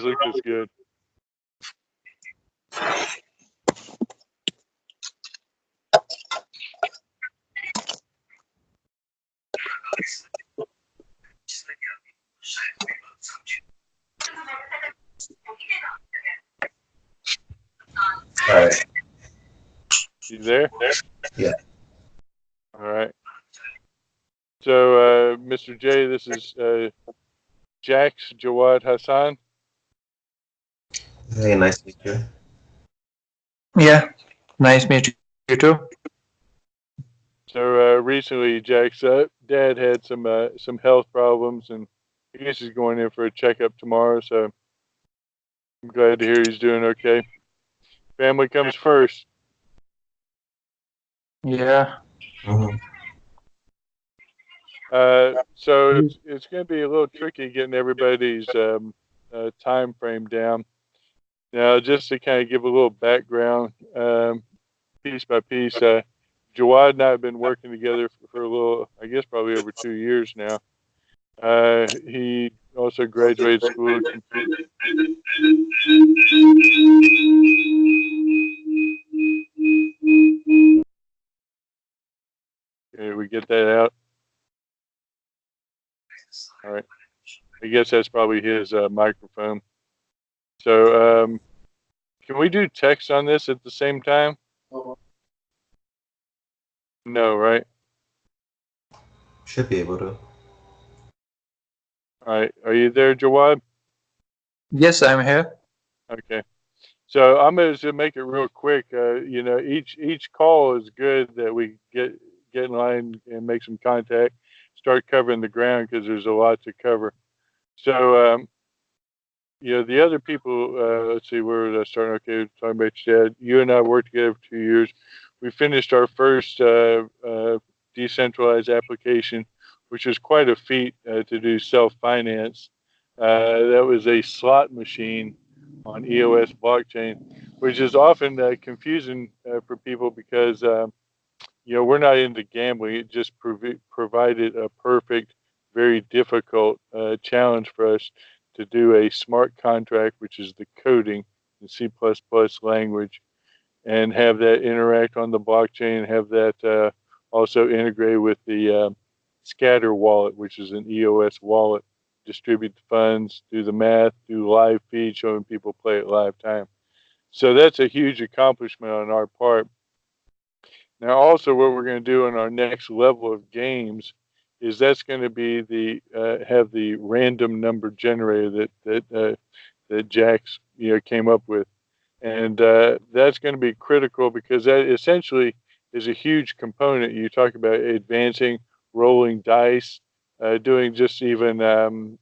look this good. All right. You there? Yeah. All right. So, Mr. J, this is Jax Jawad Hassan. Hey, nice to meet you. Yeah, nice meet you too. So recently, Jack's dad had some health problems, and I guess he's going in for a checkup tomorrow. So I'm glad to hear he's doing okay. Family comes first. Yeah. Mhm. So it's going to be a little tricky getting everybody's time frame down. Now, just to kind of give a little background, piece by piece, Jawad and I have been working together for a little, I guess, probably over 2 years now. He also graduated school. Okay, we get that out. All right. I guess that's probably his microphone. So, can we do text on this at the same time? No, right? Should be able to. All right. Are you there, Jawad? Yes, I'm here. Okay. So I'm going to make it real quick. Each call is good that we get in line and make some contact, start covering the ground because there's a lot to cover. So, the other people, let's see, where was I starting? Okay, talking about your dad. You and I worked together for 2 years. We finished our first decentralized application, which is quite a feat to do self-finance. That was a slot machine on EOS blockchain, which is often confusing for people because, we're not into gambling. It just provided a perfect, very difficult challenge for us to do a smart contract, which is the coding in C++ language, and have that interact on the blockchain, have that also integrate with the Scatter wallet, which is an EOS wallet, distribute the funds, do the math, do live feed, showing people play at live time. So that's a huge accomplishment on our part. Now, also, what we're going to do in our next level of games is that's going to be have the random number generator that Jax came up with, and that's going to be critical because that essentially is a huge component. You talk about advancing, rolling dice, doing just even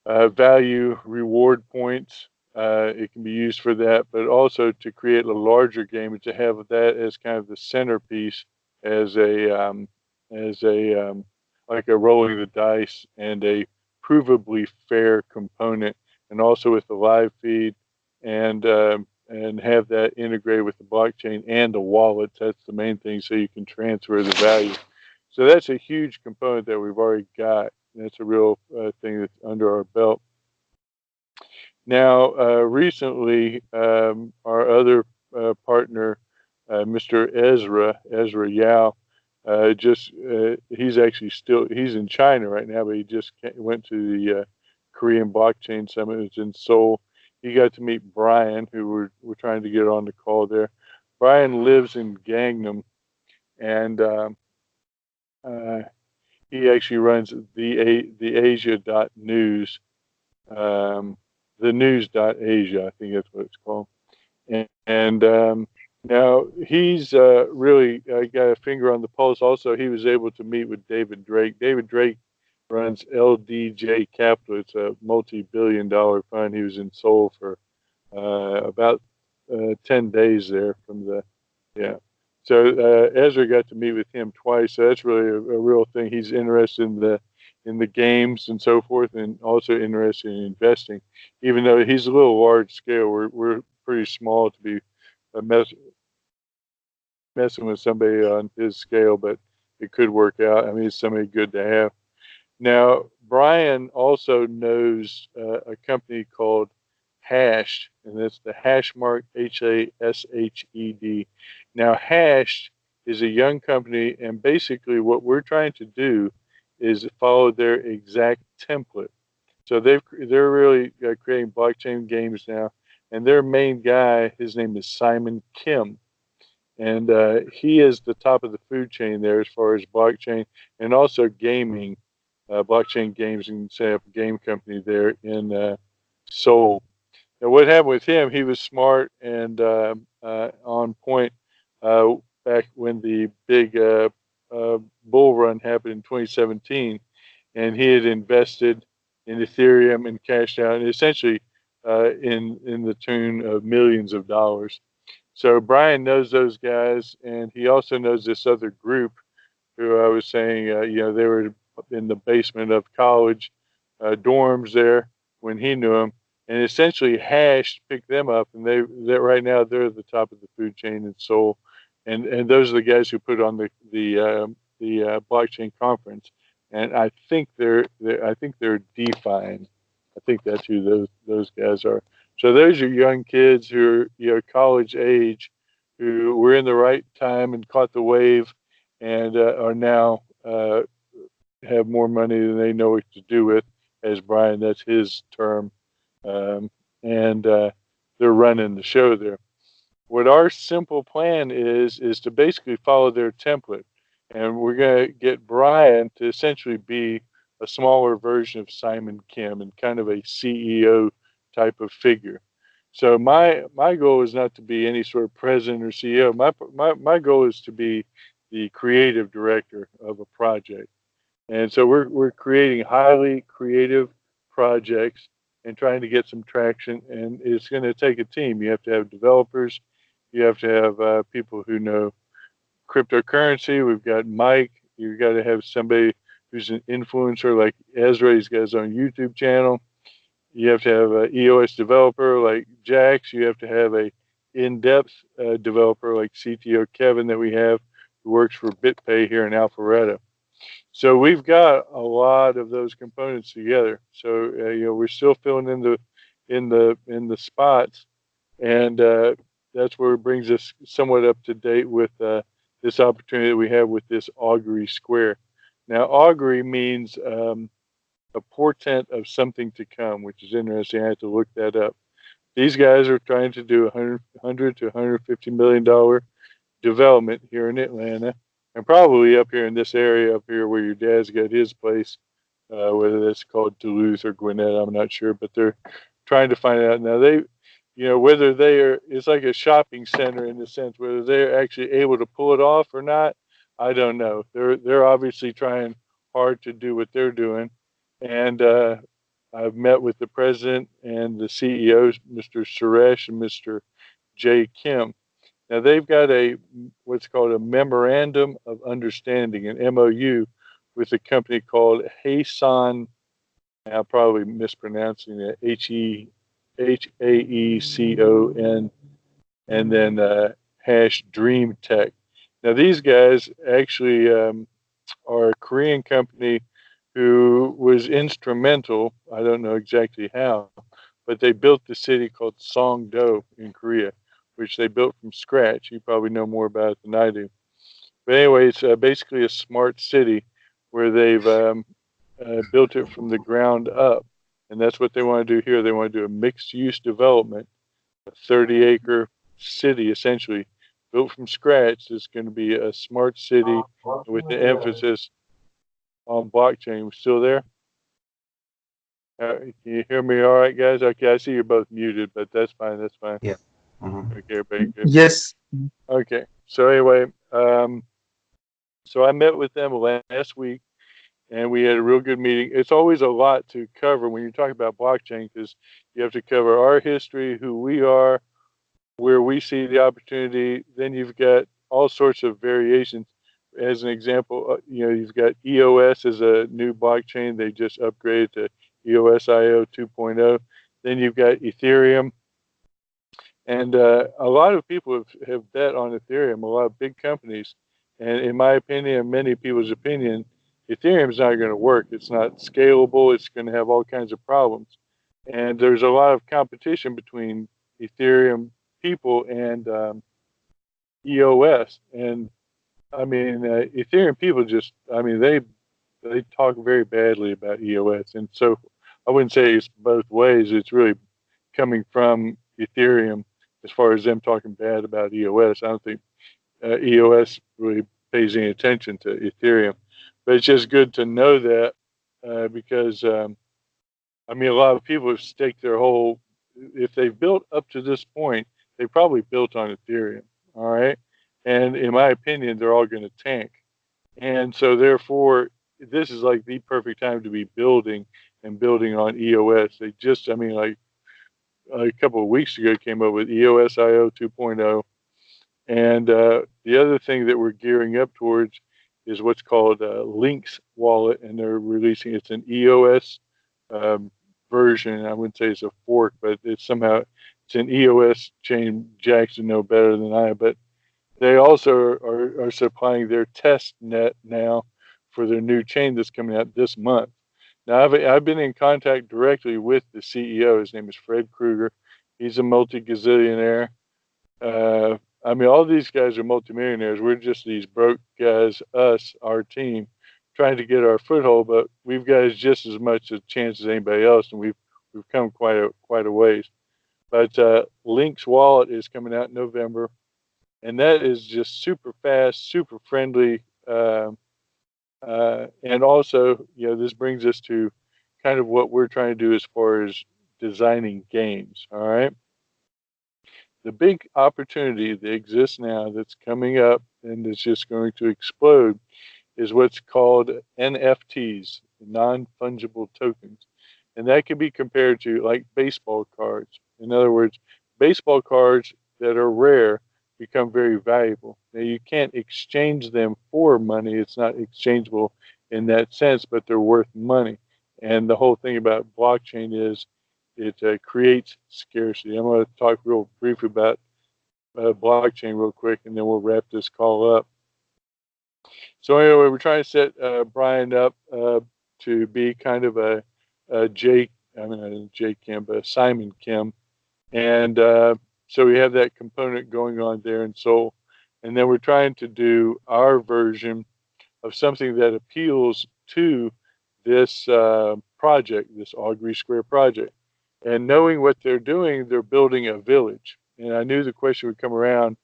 value reward points. It can be used for that, but also to create a larger game and to have that as kind of the centerpiece, as a like a rolling the dice and a provably fair component, and also with the live feed and have that integrated with the blockchain and the wallets. That's the main thing, so you can transfer the value. So that's a huge component that we've already got. That's a real thing that's under our belt. Now, recently, our other partner, Mr. Ezra Yao, he's in China right now, but he just went to the Korean Blockchain Summit. It's in Seoul. He got to meet Brian, who we're trying to get on the call there. Brian lives in Gangnam, and he actually runs the Asia.news, the news.asia, I think that's what it's called. And now he's really got a finger on the pulse. Also, he was able to meet with David Drake. David Drake runs LDJ Capital. It's a multi-billion-dollar fund. He was in Seoul for about 10 days there yeah. So Ezra got to meet with him twice. So that's really a real thing. He's interested in the games and so forth, and also interested in investing. Even though he's a little large scale, we're pretty small to be messing with somebody on his scale, but it could work out. I mean, it's somebody good to have. Now, Brian also knows a company called Hashed, and that's the hash mark HASHED. Now, Hashed is a young company, and basically what we're trying to do is follow their exact template. So they're really creating blockchain games now, and their main guy, his name is Simon Kim, and he is the top of the food chain there as far as blockchain and also gaming, blockchain games, and set up a game company there in Seoul. Now, what happened with him? He was smart and on point back when the big bull run happened in 2017, and he had invested in Ethereum and cashed out, essentially in the tune of millions of dollars. So Brian knows those guys, and he also knows this other group who I was saying, they were in the basement of college dorms there when he knew them, and essentially Hash picked them up, and they right now they're at the top of the food chain in Seoul, and those are the guys who put on the blockchain conference, and I think they're DeFi. I think that's who those guys are. So those are young kids who are college age, who were in the right time and caught the wave, and are now have more money than they know what to do with. As Brian, that's his term, and they're running the show there. What our simple plan is to basically follow their template, and we're going to get Brian to essentially be a smaller version of Simon Kim and kind of a CEO type of figure. So my goal is not to be any sort of president or CEO. My goal is to be the creative director of a project. And so we're creating highly creative projects and trying to get some traction. And it's going to take a team. You have to have developers. You have to have people who know cryptocurrency. We've got Mike. You've got to have somebody who's an influencer like Ezra. He's got his own YouTube channel. You have to have an EOS developer like Jax. You have to have a in-depth developer like CTO Kevin that we have, who works for BitPay here in Alpharetta. So we've got a lot of those components together. So we're still filling in the spots, and that's where it brings us somewhat up to date with this opportunity that we have with this Augury Square. Now, Augury means a portent of something to come, which is interesting. I had to look that up. These guys are trying to do $100 to $150 million development here in Atlanta, and probably up here in this area up here where your dad's got his place, whether that's called Duluth or Gwinnett, I'm not sure, but they're trying to find out. Now whether it's like a shopping center in the sense, whether they're actually able to pull it off or not, I don't know. They're obviously trying hard to do what they're doing. And I've met with the president and the CEOs, Mr. Suresh and Mr. Jay Kim. Now they've got what's called a memorandum of understanding, an MOU, with a company called Haeson. I'm probably mispronouncing it. HAECON, and then Hash Dream Tech. Now these guys actually are a Korean company who was instrumental. I don't know exactly how, but they built the city called Songdo in Korea, which they built from scratch. You probably know more about it than I do. But anyway, it's basically a smart city where they've built it from the ground up. And that's what they want to do here. They want to do a mixed-use development, a 30-acre city, essentially, built from scratch. It's going to be a smart city with the emphasis on blockchain. We still there? Can you hear me all right, guys? Okay, I see you're both muted, but that's fine. That's fine. Yeah. Mm-hmm. Okay, everybody good? Yes. Okay. So anyway, so I met with them last week, and we had a real good meeting. It's always a lot to cover when you're talking about blockchain, because you have to cover our history, who we are, where we see the opportunity. Then you've got all sorts of variations. As an example, you've got EOS as a new blockchain. They just upgraded to EOS.io 2.0. Then you've got Ethereum. And a lot of people have bet on Ethereum, a lot of big companies. And in my opinion, and many people's opinion, Ethereum is not going to work. It's not scalable. It's going to have all kinds of problems. And there's a lot of competition between Ethereum people and EOS. And I mean, Ethereum people just, I mean, they talk very badly about EOS. And so I wouldn't say it's both ways. It's really coming from Ethereum as far as them talking bad about EOS. I don't think EOS really pays any attention to Ethereum. But it's just good to know that because, I mean, a lot of people have staked their whole, if they've built up to this point, they probably built on Ethereum. All right. And in my opinion, they're all going to tank. And so, therefore, this is like the perfect time to be building and building on EOS. They just, I mean, like a couple of weeks ago, came up with EOS IO 2.0. And the other thing that we're gearing up towards is what's called Lynx Wallet, and they're releasing it's an EOS version. I wouldn't say it's a fork, but it's somehow it's an EOS chain. Jackson know better than I, but they also are supplying their test net now for their new chain that's coming out this month. Now I've been in contact directly with the CEO. His name is Fred Krueger. He's a multi-gazillionaire. I mean, all these guys are multimillionaires. We're just these broke guys, us, our team, trying to get our foothold. But we've got just as much a chance as anybody else, and we've come quite a ways. But Lynx Wallet is coming out in November, and that is just super fast, super friendly, and also, you know, this brings us to kind of what we're trying to do as far as designing games. All right. The big opportunity that exists now that's coming up and it's just going to explode is what's called NFTs, non-fungible tokens. And that can be compared to like baseball cards. In other words, baseball cards that are rare become very valuable. Now, you can't exchange them for money. It's not exchangeable in that sense, but they're worth money. And the whole thing about blockchain is it creates scarcity. I'm going to talk real briefly about blockchain real quick, and then we'll wrap this call up. So anyway, we're trying to set Brian up to be kind of a Simon Kim. And so we have that component going on there in Soul. And then we're trying to do our version of something that appeals to this project, this Augury Square project. And knowing what they're doing, they're building a village. And I knew the question would come around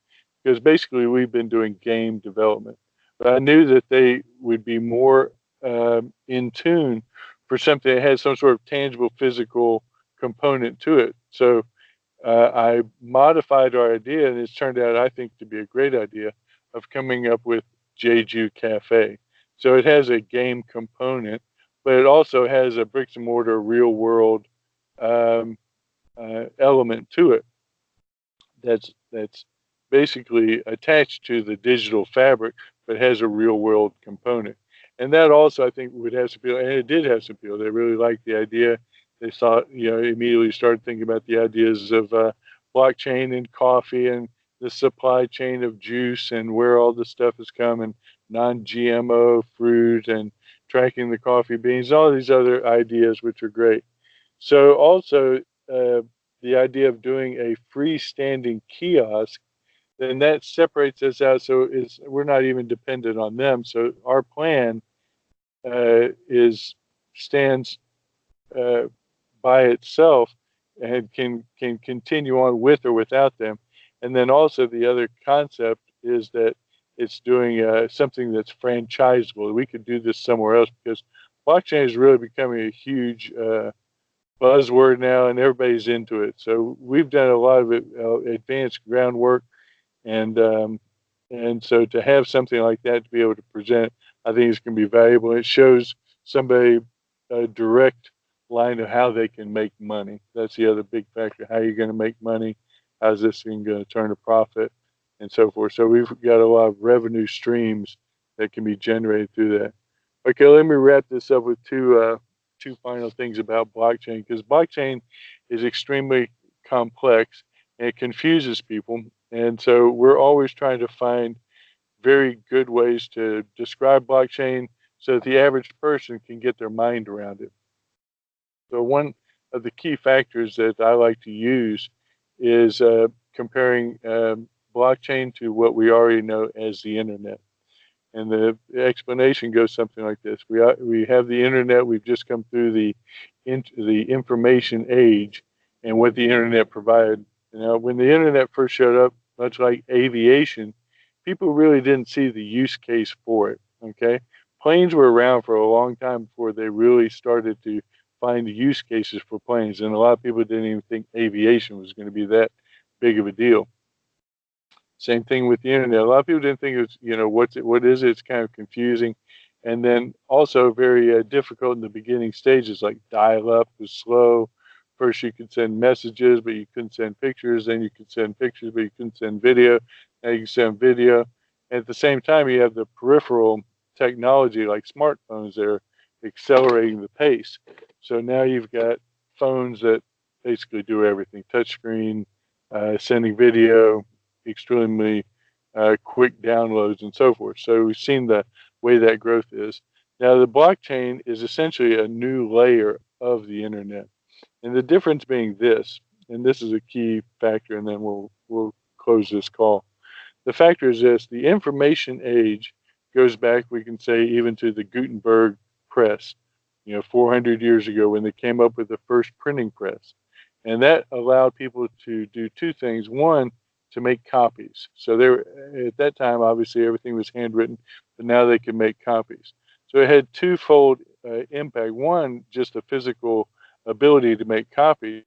because basically we've been doing game development. But I knew that they would be more in tune for something that has some sort of tangible physical component to it. So I modified our idea, and it's turned out, I think, to be a great idea of coming up with Jeju Cafe. So it has a game component, but it also has a bricks and mortar real world element to it that's basically attached to the digital fabric, but has a real world component. And that also, I think, would have some appeal, and it did have some appeal. They really liked the idea. They saw, you know, immediately started thinking about the ideas of blockchain and coffee and the supply chain of juice and where all the stuff is coming, non-GMO fruit and tracking the coffee beans, all these other ideas, which are great. So also the idea of doing a freestanding kiosk, then that separates us out. So we're not even dependent on them. So our plan stands by itself and can continue on with or without them. And then also the other concept is that it's doing something that's franchisable. We could do this somewhere else because blockchain is really becoming a huge buzzword now, and everybody's into it. So we've done a lot of advanced groundwork, and so to have something like that to be able to present, I think it's going to be valuable. It shows somebody a direct line of how they can make money. That's the other big factor. How you're going to make money? How's this thing going to turn a profit, and so forth. So we've got a lot of revenue streams that can be generated through that. Okay, let me wrap this up with two final things about blockchain, because blockchain is extremely complex and it confuses people. And so we're always trying to find very good ways to describe blockchain, so that the average person can get their mind around it. So one of the key factors that I like to use is comparing blockchain to what we already know as the internet. And the explanation goes something like this: we have the internet. We've just come through the information age, and what the internet provided. When the internet first showed up, much like aviation, people really didn't see the use case for it. Okay, planes were around for a long time before they really started to find the use cases for planes, and a lot of people didn't even think aviation was going to be that big of a deal. Same thing with the internet. A lot of people didn't think it was, what is it? It's kind of confusing. And then also very difficult in the beginning stages, like dial-up was slow. First you could send messages, but you couldn't send pictures. Then you could send pictures, but you couldn't send video. Now you can send video. And at the same time, you have the peripheral technology like smartphones that are accelerating the pace. So now you've got phones that basically do everything: touchscreen, sending video, extremely quick downloads, and so forth. So we've seen the way that growth is. Now the blockchain is essentially a new layer of the internet, and the difference being this, and this is a key factor, and then we'll close this call. The factor is this: the information age goes back, we can say, even to the Gutenberg press, 400 years ago, when they came up with the first printing press, and that allowed people to do two things. One, to make copies. So at that time, obviously everything was handwritten, but now they can make copies. So it had twofold impact. One, just the physical ability to make copies,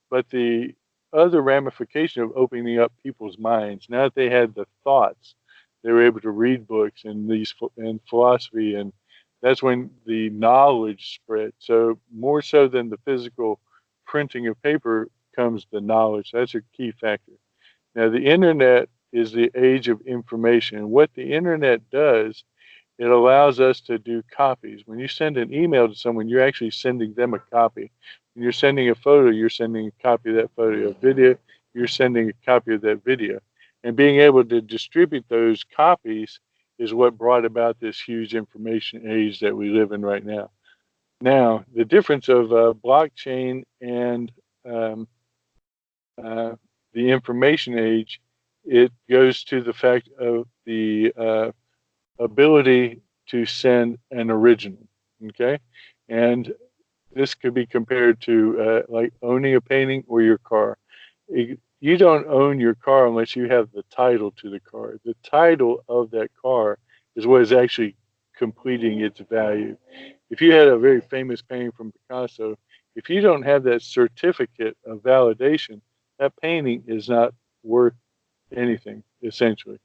but the other ramification of opening up people's minds. Now that they had the thoughts, they were able to read books and philosophy, and that's when the knowledge spread. So more so than the physical printing of paper comes the knowledge. That's a key factor. Now, the internet is the age of information. What the internet does, it allows us to do copies. When you send an email to someone, you're actually sending them a copy. When you're sending a photo, you're sending a copy of that photo. A video, you're sending a copy of that video. And being able to distribute those copies is what brought about this huge information age that we live in right now. Now, the difference of blockchain and the information age, it goes to the fact of the ability to send an original. Okay, and this could be compared to like owning a painting or your car. You don't own your car unless you have the title to the car. The title of that car is what is actually completing its value. If you had a very famous painting from Picasso, if you don't have that certificate of validation, that painting is not worth anything, essentially.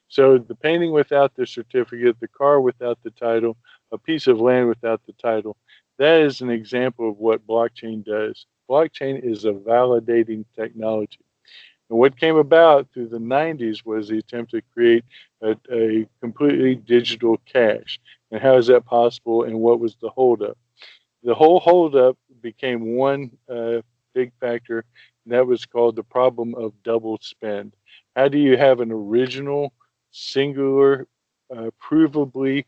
So the painting without the certificate, the car without the title, a piece of land without the title, that is an example of what blockchain does. Blockchain is a validating technology. And what came about through the 90s was the attempt to create a completely digital cash. And how is that possible, and what was the holdup? The whole holdup became one big factor, and that was called the problem of double spend. How do you have an original, singular, provably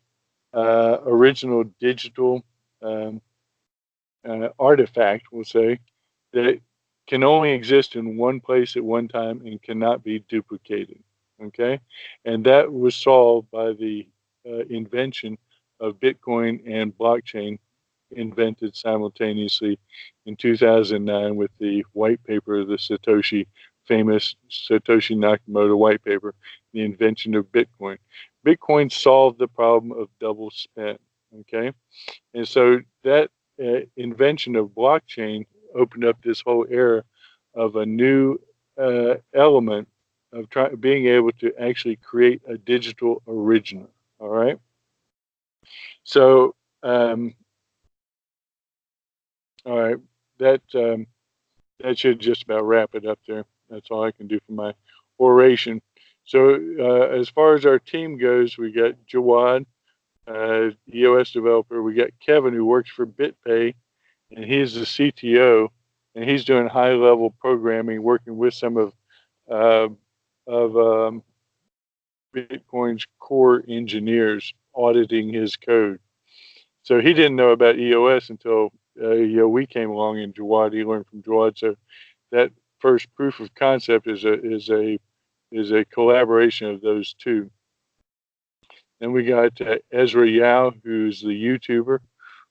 original digital artifact, we'll say, that can only exist in one place at one time and cannot be duplicated? Okay, and that was solved by the invention of Bitcoin and blockchain, invented simultaneously in 2009 with the white paper, the famous Satoshi Nakamoto white paper, the invention of Bitcoin. Bitcoin solved the problem of double spend. Okay, and so that invention of blockchain opened up this whole era of a new element of being able to actually create a digital original. All right, so all right, that should just about wrap it up there. That's all I can do for my oration. So as far as our team goes, we got Jawad, EOS developer. We got Kevin, who works for BitPay, and he's the CTO, and he's doing high-level programming, working with some of Bitcoin's core engineers, auditing his code. So he didn't know about EOS until we came along in Jawad. He learned from Jawad. So that first proof of concept is a collaboration of those two. Then we got Ezra Yao, who's the YouTuber.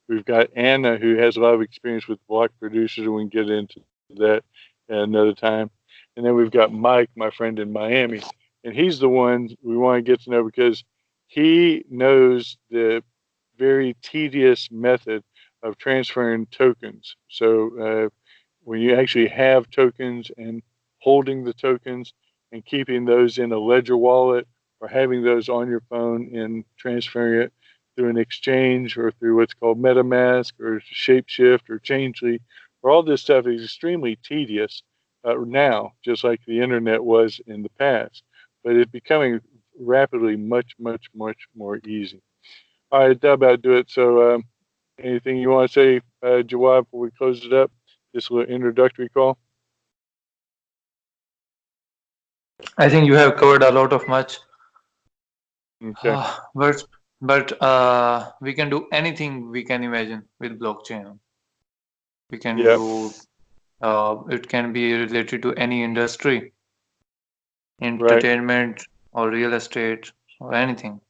We've got Anna, who has a lot of experience with block producers, and we can get into that at another time. And then we've got Mike, my friend in Miami, and he's the one we want to get to know because he knows the very tedious method of transferring tokens. So when you actually have tokens and holding the tokens and keeping those in a ledger wallet or having those on your phone and transferring it through an exchange or through what's called MetaMask or Shapeshift or Changely, or all this stuff is extremely tedious now, just like the internet was in the past. But it's becoming rapidly much, much, much more easy. All right, that about do it. So anything you want to say, Jawad, before we close it up? This little introductory call. I think you have covered a lot of much. Okay. But we can do anything we can imagine with blockchain. We can Yep. do. It can be related to any industry, entertainment or real estate or anything.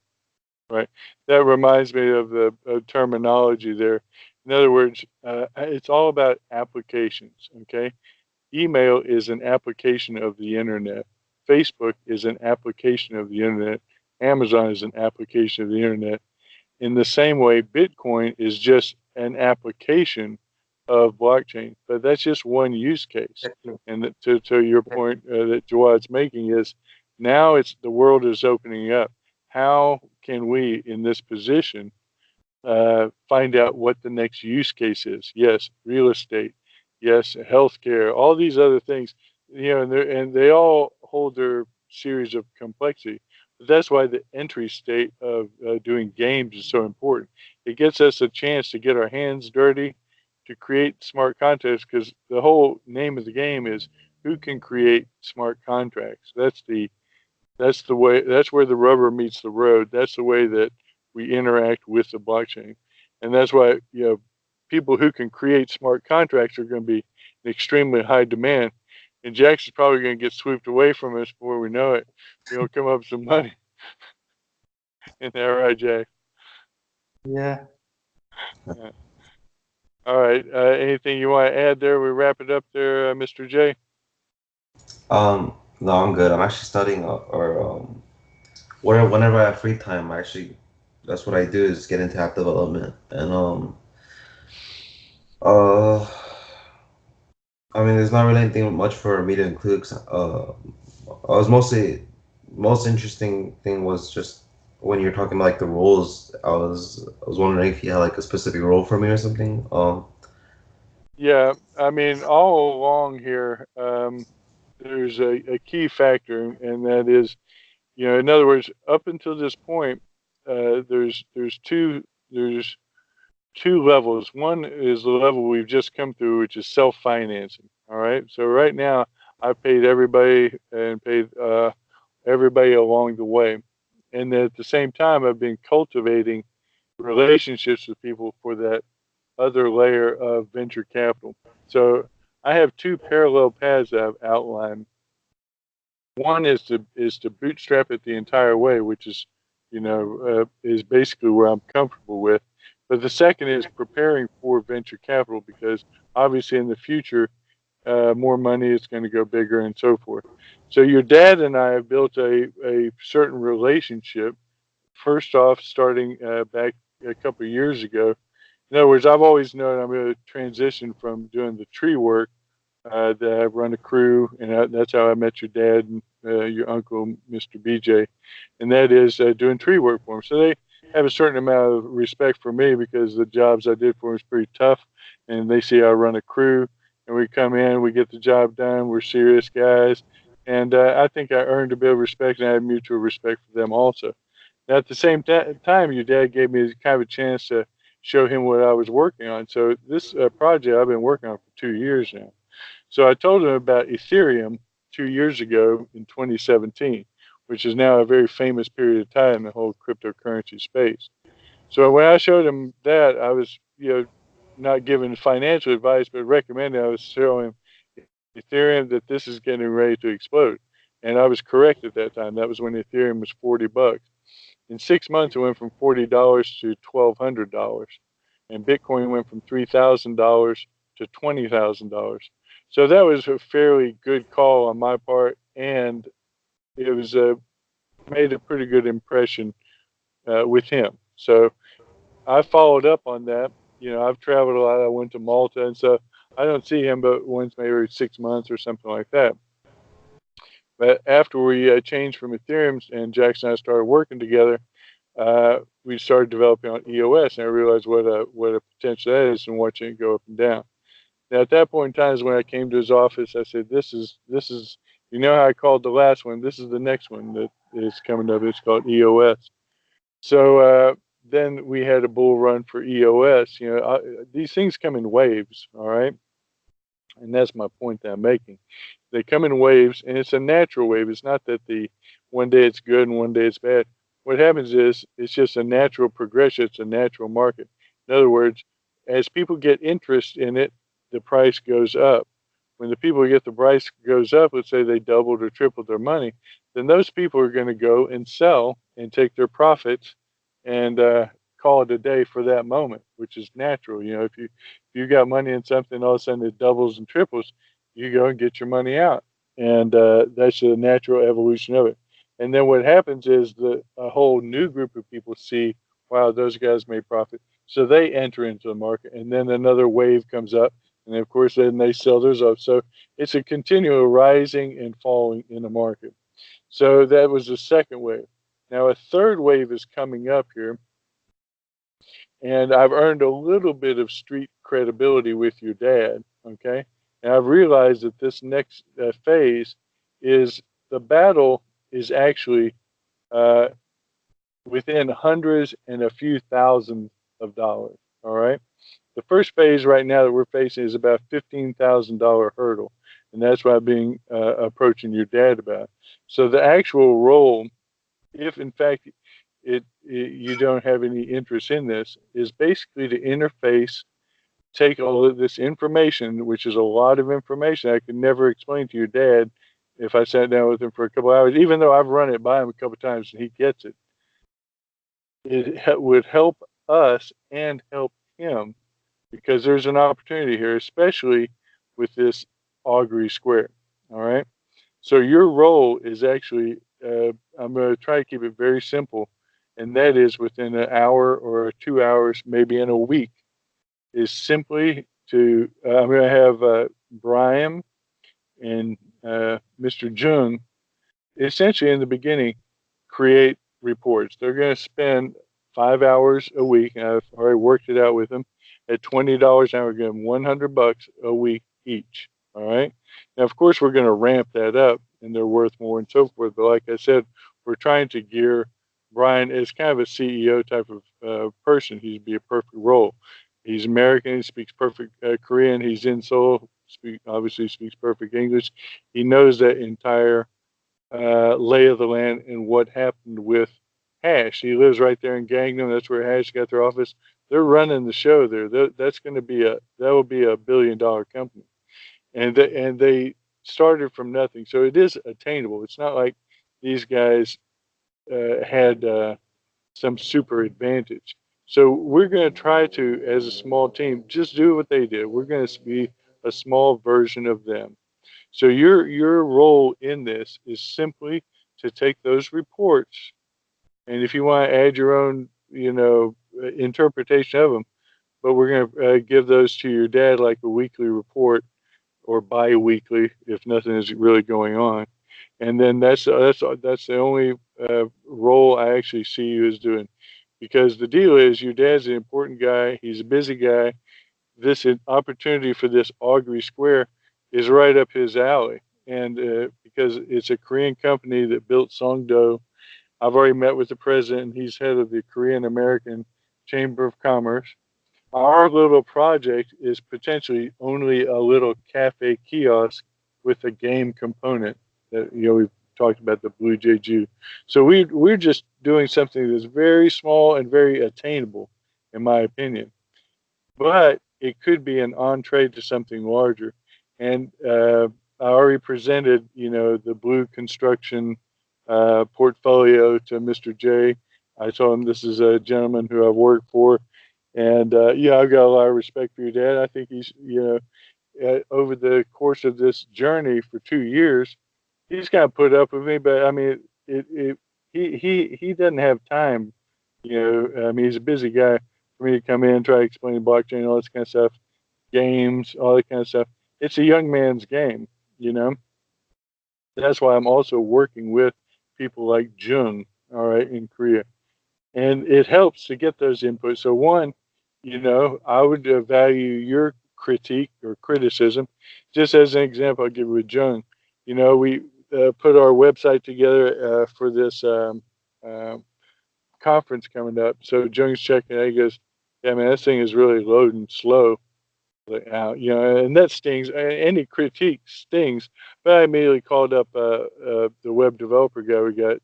Right. That reminds me of the terminology there. In other words, it's all about applications. Okay. Email is an application of the internet. Facebook is an application of the internet. Amazon is an application of the internet. In the same way, Bitcoin is just an application of blockchain, but that's just one use case. And to your point that Jawad's making is now the world is opening up. How can we, in this position, find out what the next use case is? Yes, real estate. Yes, healthcare. All these other things, and they all hold their series of complexity. But that's why the entry state of doing games is so important. It gets us a chance to get our hands dirty, to create smart contracts, because the whole name of the game is who can create smart contracts. That's the way. That's where the rubber meets the road. That's the way that we interact with the blockchain, and that's why people who can create smart contracts are going to be in extremely high demand. And Jackson's probably going to get swooped away from us before we know it. He'll come up with some money. Isn't that right, Jack? Yeah. All right. Anything you want to add there? We wrap it up there, Mr. J. No, I'm good. I'm actually studying, whenever I have free time, that's what I do is get into app development, and I mean, there's not really anything much for me to include. I was most interesting thing was just when you're talking about like the roles. I was wondering if you had like a specific role for me or something. Yeah, I mean, all along here, there's a key factor, and that is, in other words, up until this point, there's two levels. One is the level we've just come through, which is self-financing. All right. So right now, I've paid everybody and paid everybody along the way, and at the same time, I've been cultivating relationships with people for that other layer of venture capital. So I have two parallel paths that I've outlined. One is to bootstrap it the entire way, which is, is basically where I'm comfortable with. But the second is preparing for venture capital, because obviously in the future, more money is going to go bigger and so forth. So your dad and I have built a certain relationship. First off, starting back a couple of years ago. In other words, I've always known I'm going to transition from doing the tree work that I run a crew, and that's how I met your dad and your uncle, Mr. BJ, and that is doing tree work for them. So they have a certain amount of respect for me because the jobs I did for them is pretty tough, and they see I run a crew, and we come in, we get the job done, we're serious guys, and I think I earned a bit of respect, and I had mutual respect for them also. Now, at the same time, your dad gave me kind of a chance to show him what I was working on. So this project I've been working on for 2 years now. So I told him about Ethereum 2 years ago in 2017, which is now a very famous period of time in the whole cryptocurrency space. So when I showed him that, I was, not giving financial advice, but recommending. I was showing him Ethereum that this is getting ready to explode, and I was correct at that time. That was when Ethereum was $40. In 6 months, it went from $40 to $1,200, and Bitcoin went from $3,000 to $20,000. So that was a fairly good call on my part, and it was made a pretty good impression with him. So I followed up on that. I've traveled a lot. I went to Malta, and so I don't see him but once, maybe every 6 months or something like that. But after we changed from Ethereum and Jackson and I started working together, we started developing on EOS, and I realized what a potential that is and watching it go up and down. Now, at that point in time is when I came to his office. I said, "This is how I called the last one. This is the next one that is coming up. It's called EOS." So then we had a bull run for EOS. These things come in waves, all right, and that's my point that I'm making. They come in waves, and it's a natural wave. It's not that one day it's good and one day it's bad. What happens is it's just a natural progression. It's a natural market. In other words, as people get interest in it, the price goes up. When the people get the price goes up, let's say they doubled or tripled their money, then those people are going to go and sell and take their profits and call it a day for that moment, which is natural. If you got money in something, all of a sudden it doubles and triples, you go and get your money out, and that's a natural evolution of it. And then what happens is a whole new group of people see, wow, those guys made profit, so they enter into the market, and then another wave comes up, and of course then they sell theirs up. So it's a continual rising and falling in the market. So that was the second wave. Now a third wave is coming up here, and I've earned a little bit of street credibility with your dad, okay? And I've realized that this next phase is the battle is actually uh, within hundreds and a few thousands of dollars, all right? The first phase right now that we're facing is about $15,000 hurdle, and that's what I've been approaching your dad about. So the actual role, if in fact you don't have any interest in this, is basically to interface, take all of this information, which is a lot of information I could never explain to your dad if I sat down with him for a couple hours, even though I've run it by him a couple times and he gets it. It would help us and help him because there's an opportunity here, especially with this augury square. All right. So your role is actually, I'm going to try to keep it very simple, and that is within an hour or 2 hours, maybe in a week, is simply to, I'm going to have Brian and Mr. Jung essentially in the beginning create reports. They're going to spend 5 hours a week, and I've already worked it out with them. At $20 an hour, we're going to give them $100 a week each. All right. Now, of course, we're going to ramp that up, and they're worth more and so forth. But like I said, we're trying to gear Brian as kind of a CEO type of person. He'd be a perfect role. He's American. He speaks perfect Korean. He's in Seoul. Obviously speaks perfect English. He knows that entire lay of the land and what happened with Hash. He lives right there in Gangnam. That's where Hash got their office. They're running the show there. That's going to be that will be a billion-dollar company, and they started from nothing. So it is attainable. It's not like these guys had some super advantage. So we're going to try to, as a small team, just do what they did. We're going to be a small version of them. So your role in this is simply to take those reports, and if you want to add your own, interpretation of them, but we're going to give those to your dad like a weekly report or bi-weekly if nothing is really going on, and then that's the only role I actually see you as doing, because the deal is your dad's an important guy. He's a busy guy. This opportunity for this augury square is right up his alley, and because it's a Korean company that built Songdo. I've already met with the president. He's head of the Korean American Chamber of Commerce. Our little project is potentially only a little cafe kiosk with a game component that talked about the Blue Jeju. So we're just doing something that's very small and very attainable, in my opinion. But it could be an entree to something larger. And I already presented, the Blue Construction portfolio to Mr. J. I told him this is a gentleman who I've worked for, and I've got a lot of respect for your dad. I think he's, over the course of this journey for 2 years, he's kind of put up with me. But I mean, he doesn't have time. I mean, he's a busy guy for me to come in and try to explain blockchain, all this kind of stuff, games, all that kind of stuff. It's a young man's game, you know. That's why I'm also working with people like Jung, all right, in Korea. And it helps to get those inputs. So one, I would value your critique or criticism. Just as an example, I'll give you with Jung. We put our website together for this conference coming up. So Jung's checking it. He goes, "Yeah, man, this thing is really loading slow." And that stings. Any critique stings. But I immediately called up the web developer guy we got,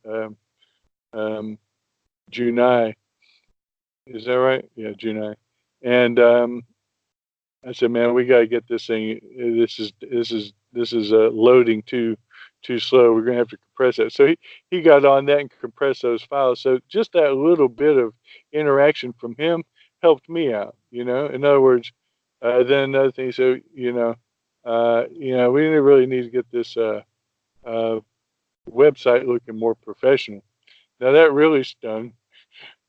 Junai. Is that right? Yeah, Junai. And I said, "Man, we got to get this thing. This is loading too slow. We're gonna have to compress that." So he got on that and compressed those files. So just that little bit of interaction from him helped me out. In other words, then another thing. So we really need to get this website looking more professional. Now that really stung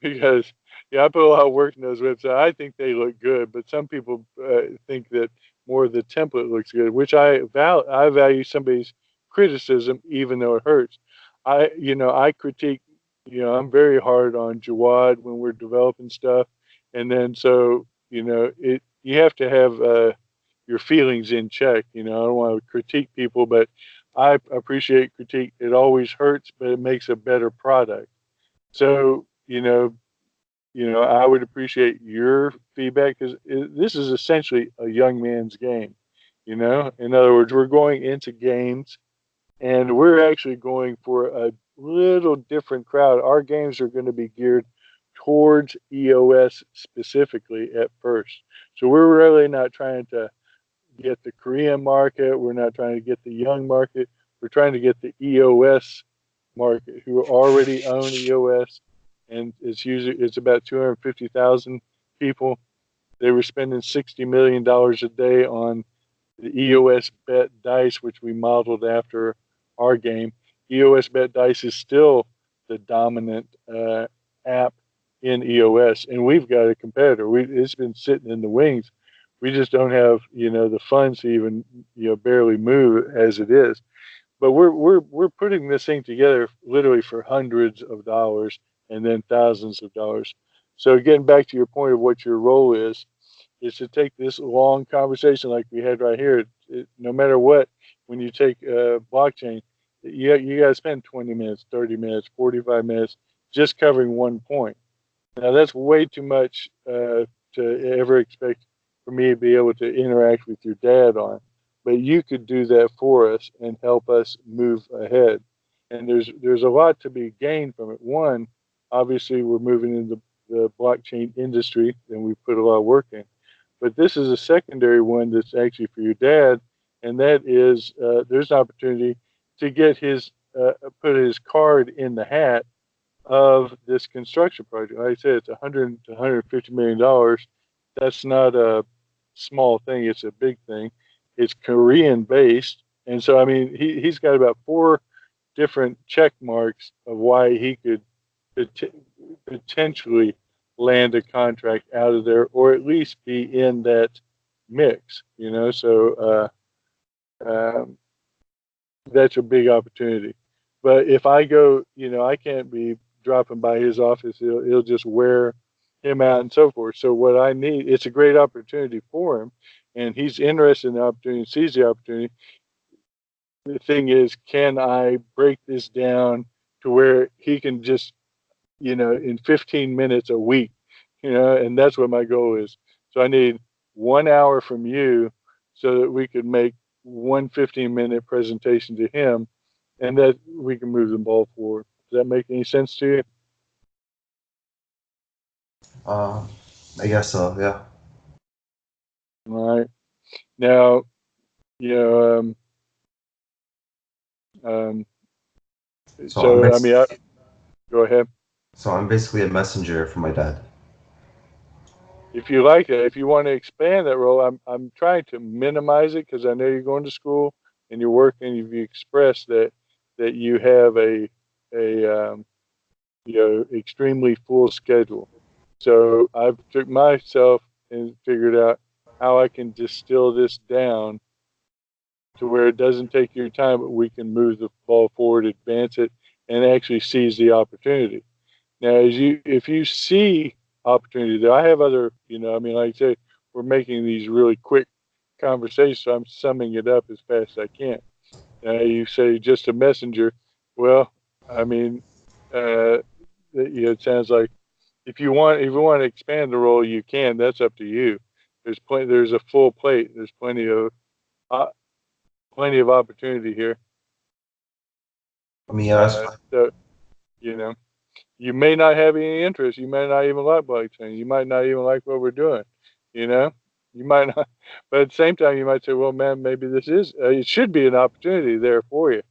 because I put a lot of work in those websites. I think they look good, but some people think that more of the template looks good, which I value somebody's criticism, even though it hurts. I critique. I'm very hard on Jawad when we're developing stuff, and then so you have to have your feelings in check. I don't want to critique people, but I appreciate critique. It always hurts, but it makes a better product. So I would appreciate your feedback because this is essentially a young man's game. In other words, we're going into games and we're actually going for a little different crowd. Our games are going to be geared towards EOS specifically at first. So we're really not trying to get the Korean market. We're not trying to get the young market. We're trying to get the EOS market who already own EOS. And it's about 250,000 people. They were spending $60 million a day on the EOS Bet Dice, which we modeled after our game. EOS Bet Dice is still the dominant app in EOS, and we've got a competitor. It's been sitting in the wings. We just don't have the funds to even barely move as it is. But we're putting this thing together literally for hundreds of dollars and then thousands of dollars. So getting back to your point of what your role is to take this long conversation like we had right here. No matter what, when you take blockchain, you got to spend 20 minutes, 30 minutes, 45 minutes just covering one point. Now that's way too much to ever expect for me to be able to interact with your dad on. But you could do that for us and help us move ahead. And there's a lot to be gained from it. One, obviously, we're moving into the blockchain industry, and we put a lot of work in. But this is a secondary one that's actually for your dad, and that is there's an opportunity to get put his card in the hat of this construction project. Like I said, it's $100 to $150 million. That's not a small thing; it's a big thing. It's Korean based, and so I mean he's got about 4 different check marks of why he could potentially land a contract out of there, or at least be in that mix. So that's a big opportunity. But if I go, I can't be dropping by his office. It'll just wear him out and so forth. So what I need, it's a great opportunity for him, and he's interested in the opportunity, sees the opportunity. The thing is, can I break this down to where he can just, in 15 minutes a week, and that's what my goal is. So I need 1 hour from you so that we could make one 15-minute presentation to him, and that we can move the ball forward. Does that make any sense to you? I guess so. Yeah. All right. Now, you know, um, So I'm so I mean, go ahead. basically a messenger for my dad. If you like it, if you want to expand that role, I'm trying to minimize it because I know you're going to school and you're working. You've expressed that you have a extremely full schedule. So I've took myself and figured out how I can distill this down to where it doesn't take your time, but we can move the ball forward, advance it, and actually seize the opportunity. Now, if you see opportunity there, I have other, I mean, like I say, we're making these really quick conversations, so I'm summing it up as fast as I can. You say just a messenger. Well, I mean, it sounds like if you want to expand the role, you can. That's up to you. There's plenty. There's a full plate. There's uh, plenty of opportunity here. I mean, yeah, that's So you know, you may not have any interest. You may not even like blockchain. You might not even like what we're doing. You know, you might not. But at the same time, you might say, "Well, man, maybe this is. It should be an opportunity there for you."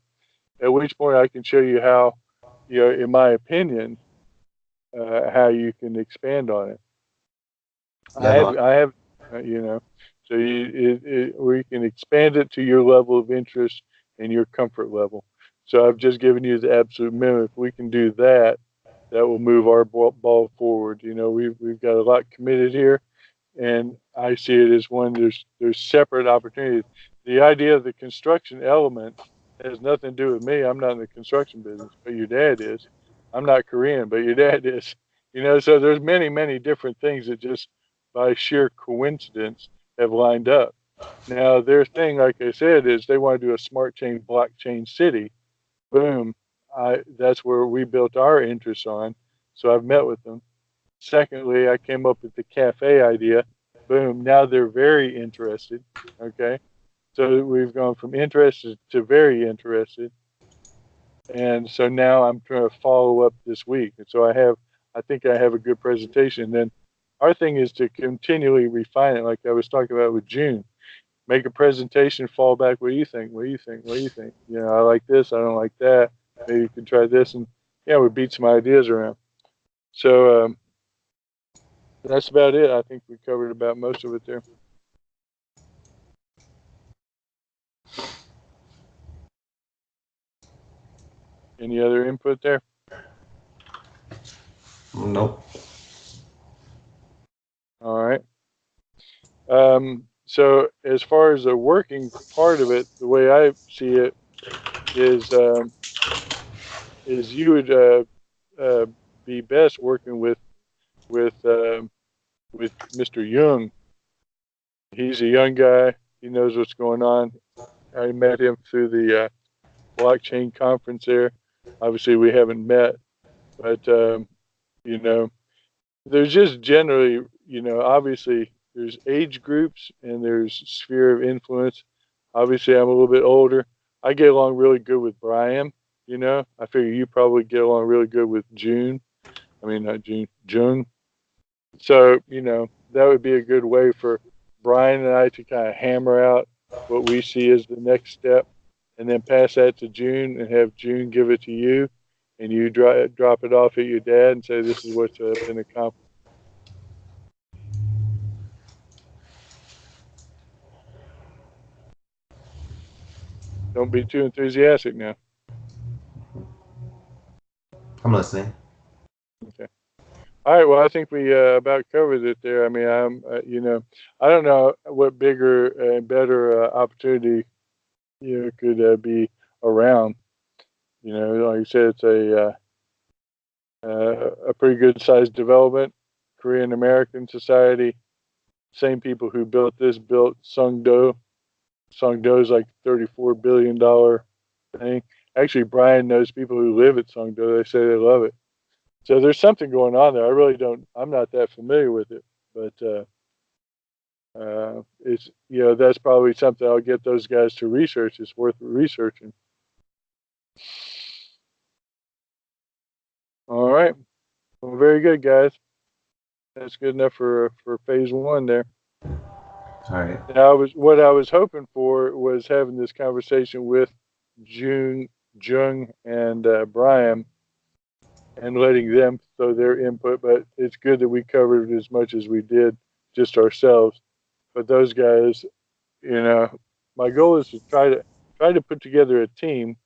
At which point, I can show you how, in my opinion, how you can expand on it. yeah, no, I have, so we can expand it to your level of interest and your comfort level. So I've just given you the absolute minimum. If we can do that, that will move our ball forward. We've got a lot committed here, and I see it as one. There's separate opportunities. The idea of the construction element has nothing to do with me. I'm not in the construction business, but your dad is. I'm not Korean, but your dad is. So there's many different things that just by sheer coincidence have lined up. Now their thing, like I said, is they want to do a smart chain blockchain city. Boom. That's where we built our interest on. So I've met with them. Secondly, I came up with the cafe idea. Boom. Now they're very interested. Okay. So we've gone from interested to very interested. And so now I'm trying to follow up this week. And so I think I have a good presentation. And then our thing is to continually refine it, like I was talking about with June. Make a presentation, fall back. What do you think? What do you think? What do you think? I like this. I don't like that. Maybe you can try this. And yeah, we beat some ideas around. So that's about it. I think we covered about most of it there. Any other input there? nope. All right. So as far as the working part of it, the way I see it is you would uh, be best working with with Mr. Young. He's a young guy. He knows what's going on. I met him through the blockchain conference there. Obviously, we haven't met, but you know, there's just generally, obviously there's age groups and there's sphere of influence. Obviously, I'm a little bit older. I get along really good with Brian. I figure you probably get along really good with June. I mean, not June, June. So, that would be a good way for Brian and I to kind of hammer out what we see as the next step and then pass that to June and have June give it to you and you drop it off at your dad and say, this is what's been accomplished. Don't be too enthusiastic now. I'm listening. Okay. All right. Well, I think we about covered it there. I mean, I don't know what bigger and better opportunity could be around. Like you said, it's a pretty good sized development. Korean American society, same people who built this built Sungdo. Sungdo is like $34 billion thing. Actually, Brian knows people who live at Sungdo. They say they love it. So there's something going on there. I really don't. I'm not that familiar with it, but it's that's probably something I'll get those guys to research. It's worth researching. All right. Well, very good, guys. That's good enough for phase one there. All right. Now, what I was hoping for was having this conversation with Jung, and Brian, and letting them throw their input. But it's good that we covered as much as we did just ourselves. But those guys, my goal is to try to put together a team,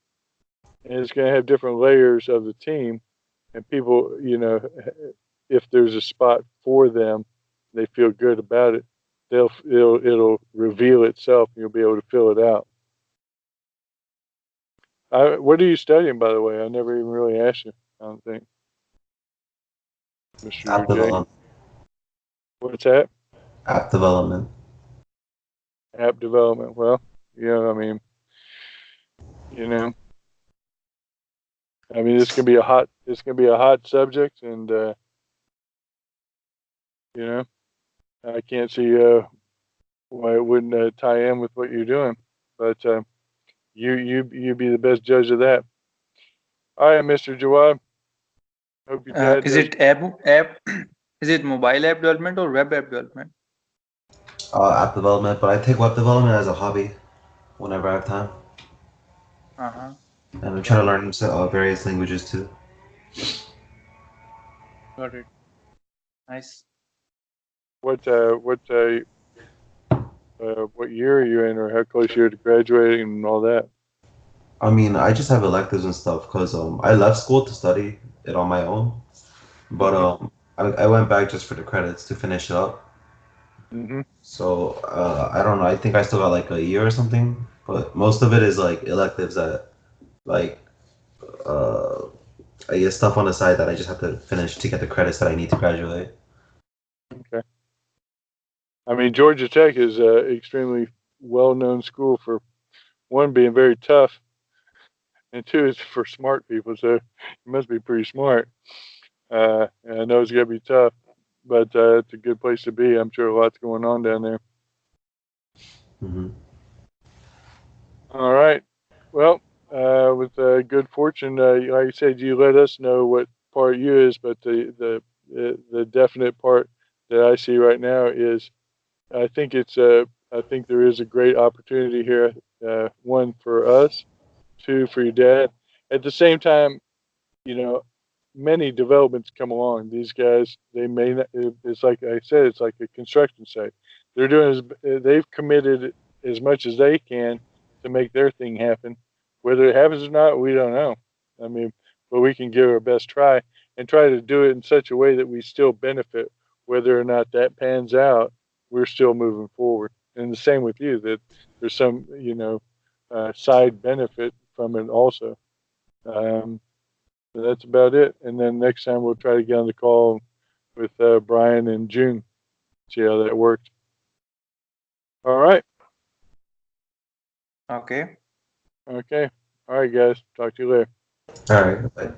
and it's going to have different layers of the team, and people, if there's a spot for them, they feel good about it. It'll reveal itself, and you'll be able to fill it out. What are you studying, by the way? I never even really asked you. I don't think, Mr. App UJ. development. What's that? App development. App development. Well, I mean, this can be a hot subject, and I can't see why it wouldn't tie in with what you're doing. But you be the best judge of that. All right, Mr. Jawad. Hope your dad Is does. it app? Is it mobile app development or web app development? App development, but I take web development as a hobby whenever I have time. And I'm trying to learn various languages too. Got it. Nice. What year are you in, or how close you are to graduating and all that? I mean, I just have electives and stuff because I left school to study it on my own, but I went back just for the credits to finish it up. Mm-hmm. So I don't know. I think I still got like a year or something, but most of it is like electives that like I guess stuff on the side that I just have to finish to get the credits that I need to graduate. Okay. I mean, Georgia Tech is an extremely well-known school for, one, being very tough, and two, it's for smart people. So you must be pretty smart. And I know it's gonna be tough, but it's a good place to be. I'm sure a lot's going on down there. Mm-hmm. All right. Well, with good fortune, like you said, you let us know what part you is, but the definite part that I see right now is I think there is a great opportunity here. One for us, two for your dad. At the same time, many developments come along. These guys, they may not. It's like I said, it's like a construction site. They've committed as much as they can to make their thing happen. Whether it happens or not, we don't know. I mean, but we can give our best try and try to do it in such a way that we still benefit. Whether or not that pans out, we're still moving forward. And the same with you, that there's some, side benefit from it also. So that's about it. And then next time we'll try to get on the call with Brian and June, see how that worked. All right. Okay. Okay. All right, guys. Talk to you later. All right. Bye.